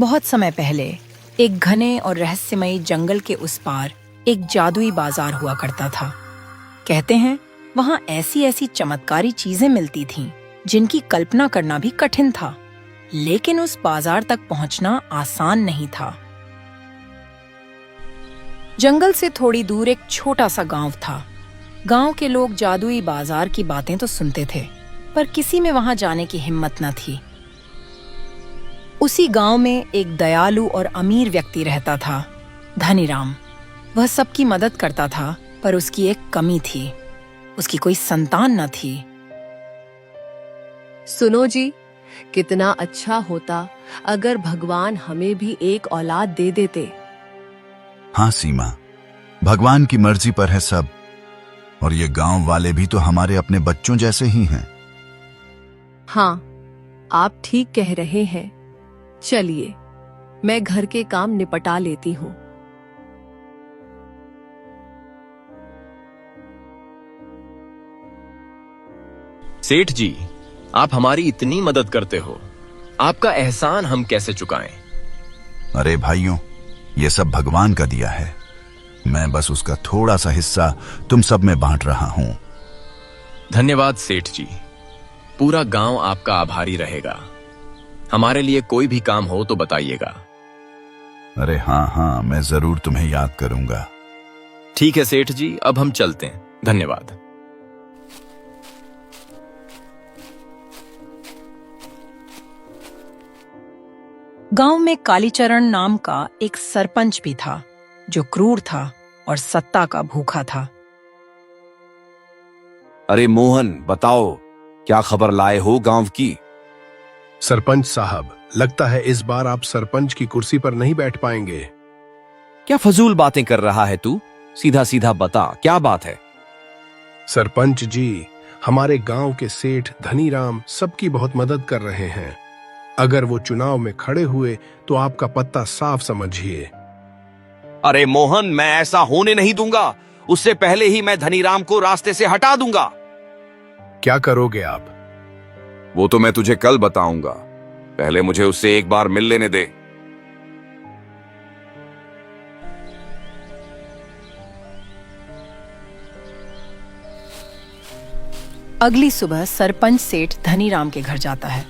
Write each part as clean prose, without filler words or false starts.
बहुत समय पहले एक घने और रहस्यमयी जंगल के उस पार एक जादुई बाजार हुआ करता था। कहते हैं वहां ऐसी ऐसी चमत्कारी चीजें मिलती थीं जिनकी कल्पना करना भी कठिन था, लेकिन उस बाजार तक पहुंचना आसान नहीं था। जंगल से थोड़ी दूर एक छोटा सा गांव था। गांव के लोग जादुई बाजार की बातें तो सुनते थे, पर किसी में वहां जाने की हिम्मत न थी। उसी गांव में एक दयालु और अमीर व्यक्ति रहता था, धनीराम। वह सबकी मदद करता था, पर उसकी एक कमी थी, उसकी कोई संतान न थी। सुनो जी, कितना अच्छा होता अगर भगवान हमें भी एक औलाद दे देते। हाँ सीमा, भगवान की मर्जी पर है सब, और ये गांव वाले भी तो हमारे अपने बच्चों जैसे ही हैं। हाँ, आप ठीक कह रहे हैं। चलिए, मैं घर के काम निपटा लेती हूँ। सेठ जी, आप हमारी इतनी मदद करते हो, आपका एहसान हम कैसे चुकाएं? अरे भाइयों, ये सब भगवान का दिया है। मैं बस उसका थोड़ा सा हिस्सा तुम सब में बांट रहा हूं। धन्यवाद सेठ जी, पूरा गांव आपका आभारी रहेगा। हमारे लिए कोई भी काम हो तो बताइएगा। अरे हाँ, मैं जरूर तुम्हें याद करूंगा। ठीक है सेठ जी, अब हम चलते हैं। धन्यवाद। गांव में कालीचरण नाम का एक सरपंच भी था, जो क्रूर था और सत्ता का भूखा था। अरे मोहन, बताओ क्या खबर लाए हो गांव की? सरपंच साहब, लगता है इस बार आप सरपंच की कुर्सी पर नहीं बैठ पाएंगे। क्या फजूल बातें कर रहा है तू? सीधा सीधा बता, क्या बात है? सरपंच जी, हमारे गांव के सेठ धनीराम सबकी बहुत मदद कर रहे हैं। अगर वो चुनाव में खड़े हुए तो आपका पत्ता साफ समझिए। अरे मोहन, मैं ऐसा होने नहीं दूंगा। उससे पहले ही मैं धनीराम को रास्ते से हटा दूंगा। क्या करोगे आप? वो तो मैं तुझे कल बताऊंगा। पहले मुझे उससे एक बार मिल लेने दे। अगली सुबह सरपंच सेठ धनीराम के घर जाता है।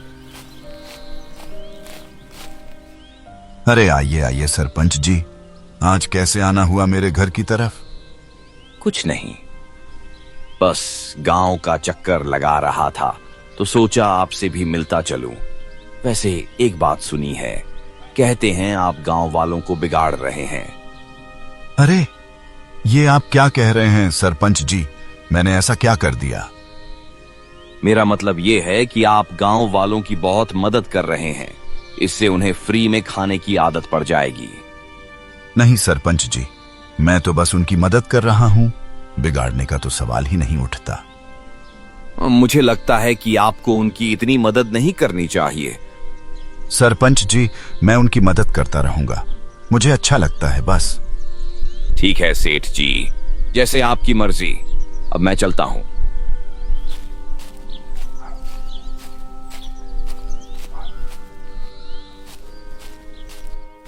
अरे आइए आइए सरपंच जी, आज कैसे आना हुआ मेरे घर की तरफ? कुछ नहीं, बस गांव का चक्कर लगा रहा था तो सोचा आपसे भी मिलता चलूं। वैसे एक बात सुनी है, कहते हैं आप गांव वालों को बिगाड़ रहे हैं। अरे ये आप क्या कह रहे हैं सरपंच जी? मैंने ऐसा क्या कर दिया? मेरा मतलब ये है कि आप गांव वालों की बहुत मदद कर रहे हैं। इससे उन्हें फ्री में खाने की आदत पड़ जाएगी। नहीं सरपंच जी, मैं तो बस उनकी मदद कर रहा हूं, बिगाड़ने का तो सवाल ही नहीं उठता। मुझे लगता है कि आपको उनकी इतनी मदद नहीं करनी चाहिए। सरपंच जी, मैं उनकी मदद करता रहूंगा, मुझे अच्छा लगता है बस। ठीक है सेठ जी, जैसे आपकी मर्जी। अब मैं चलता हूं।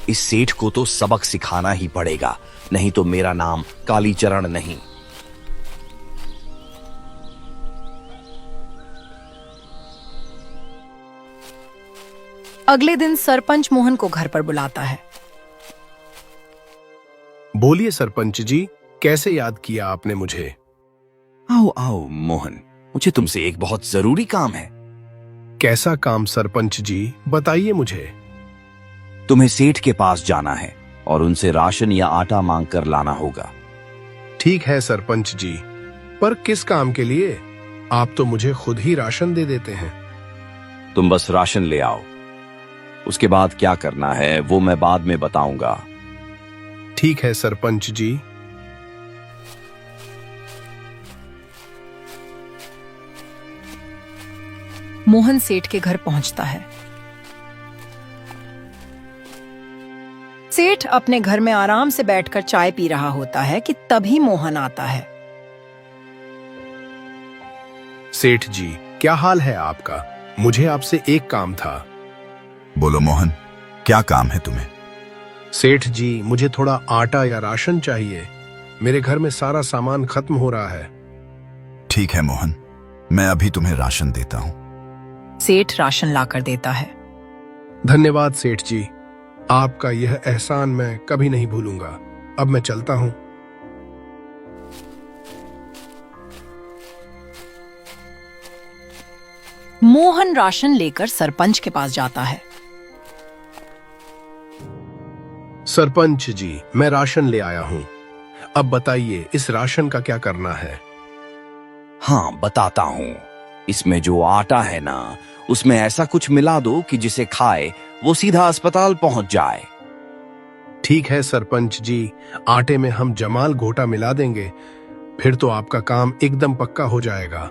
इस सेठ को तो सबक सिखाना ही पड़ेगा, नहीं तो मेरा नाम कालीचरण नहीं। अगले दिन सरपंच मोहन को घर पर बुलाता है। बोलिए सरपंच जी, कैसे याद किया आपने मुझे? आओ आओ मोहन, मुझे तुमसे एक बहुत जरूरी काम है। कैसा काम सरपंच जी, बताइए मुझे। तुम्हें सेठ के पास जाना है और उनसे राशन या आटा मांग कर लाना होगा। ठीक है सरपंच जी, पर किस काम के लिए? आप तो मुझे खुद ही राशन दे देते हैं। तुम बस राशन ले आओ, उसके बाद क्या करना है वो मैं बाद में बताऊंगा। ठीक है सरपंच जी। मोहन सेठ के घर पहुंचता है। सेठ अपने घर में आराम से बैठकर चाय पी रहा होता है कि तभी मोहन आता है। सेठ जी, क्या हाल है आपका? मुझे आपसे एक काम था। बोलो मोहन, क्या काम है तुम्हें? सेठ जी, मुझे थोड़ा आटा या राशन चाहिए। मेरे घर में सारा सामान खत्म हो रहा है। ठीक है मोहन, मैं अभी तुम्हें राशन देता हूँ। सेठ राशन लाकर देता है। धन्यवाद सेठ जी, आपका यह एहसान मैं कभी नहीं भूलूंगा। अब मैं चलता हूँ। मोहन राशन लेकर सरपंच के पास जाता है। सरपंच जी, मैं राशन ले आया हूँ। अब बताइए, इस राशन का क्या करना है? हाँ, बताता हूँ। इसमें जो आटा है ना, उसमें ऐसा कुछ मिला दो कि जिसे खाए वो सीधा अस्पताल पहुंच जाए। ठीक है सरपंच जी, आटे में हम जमाल घोटा मिला देंगे, फिर तो आपका काम एकदम पक्का हो जाएगा।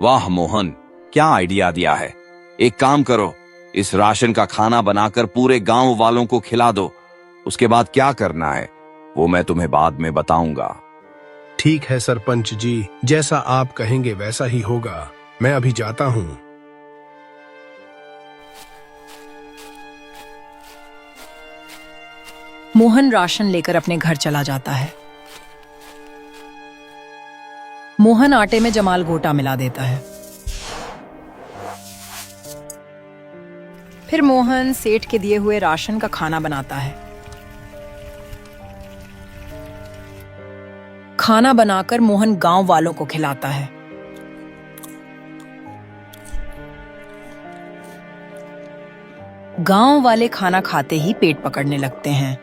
वाह मोहन, क्या आइडिया दिया है। एक काम करो, इस राशन का खाना बनाकर पूरे गांव वालों को खिला दो। उसके बाद क्या करना है वो मैं तुम्हें बाद में बताऊंगा। ठीक है सरपंच जी, जैसा आप कहेंगे वैसा ही होगा। मैं अभी जाता हूँ। मोहन राशन लेकर अपने घर चला जाता है। मोहन आटे में जमाल घोटा मिला देता है। फिर मोहन सेठ के दिए हुए राशन का खाना बनाता है। खाना बनाकर मोहन गांव वालों को खिलाता है। गांव वाले खाना खाते ही पेट पकड़ने लगते हैं।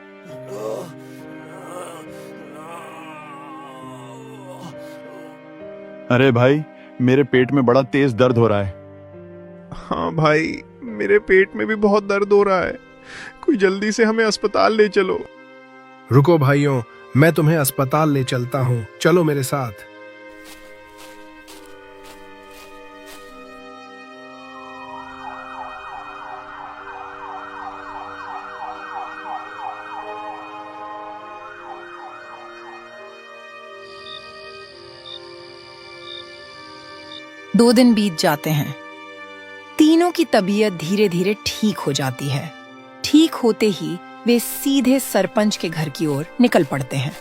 अरे भाई, मेरे पेट में बड़ा तेज दर्द हो रहा है। हाँ भाई, मेरे पेट में भी बहुत दर्द हो रहा है। कोई जल्दी से हमें अस्पताल ले चलो। रुको भाइयों, मैं तुम्हें अस्पताल ले चलता हूँ, चलो मेरे साथ। दो दिन बीत जाते हैं। तीनों की तबीयत धीरे धीरे ठीक हो जाती है। ठीक होते ही वे सीधे सरपंच के घर की ओर निकल पड़ते हैं।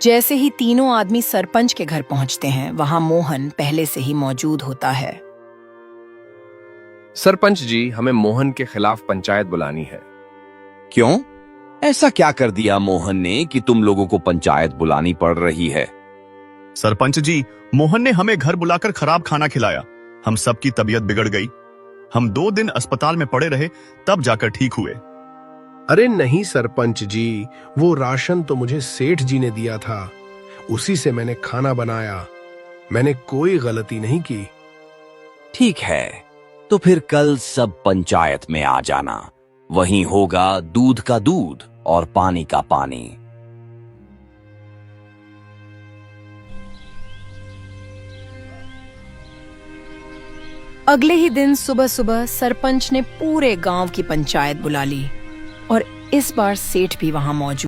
जैसे ही तीनों आदमी सरपंच के घर पहुंचते हैं, वहां मोहन पहले से ही मौजूद होता है। सरपंच जी, हमें मोहन के खिलाफ पंचायत बुलानी है। क्यों? ऐसा क्या कर दिया मोहन ने कि तुम लोगों को पंचायत बुलानी पड़ रही है? सरपंच जी, मोहन ने हमें घर बुलाकर खराब खाना खिलाया। हम सबकी तबीयत बिगड़ गई। हम 2 दिन अस्पताल में पड़े रहे, तब जाकर ठीक हुए। अरे नहीं सरपंच जी, वो राशन तो मुझे सेठ जी ने दिया था, उसी से मैंने खाना बनाया। मैंने कोई गलती नहीं की। ठीक है, तो फिर कल सब पंचायत में आ जाना। वहीं होगा दूध का दूध और पानी का पानी। अगले ही दिन सुबह सुबह सरपंच ने पूरे गांव की पंचायत बुला ली और इस बार सेठ भी वहां मौजूद।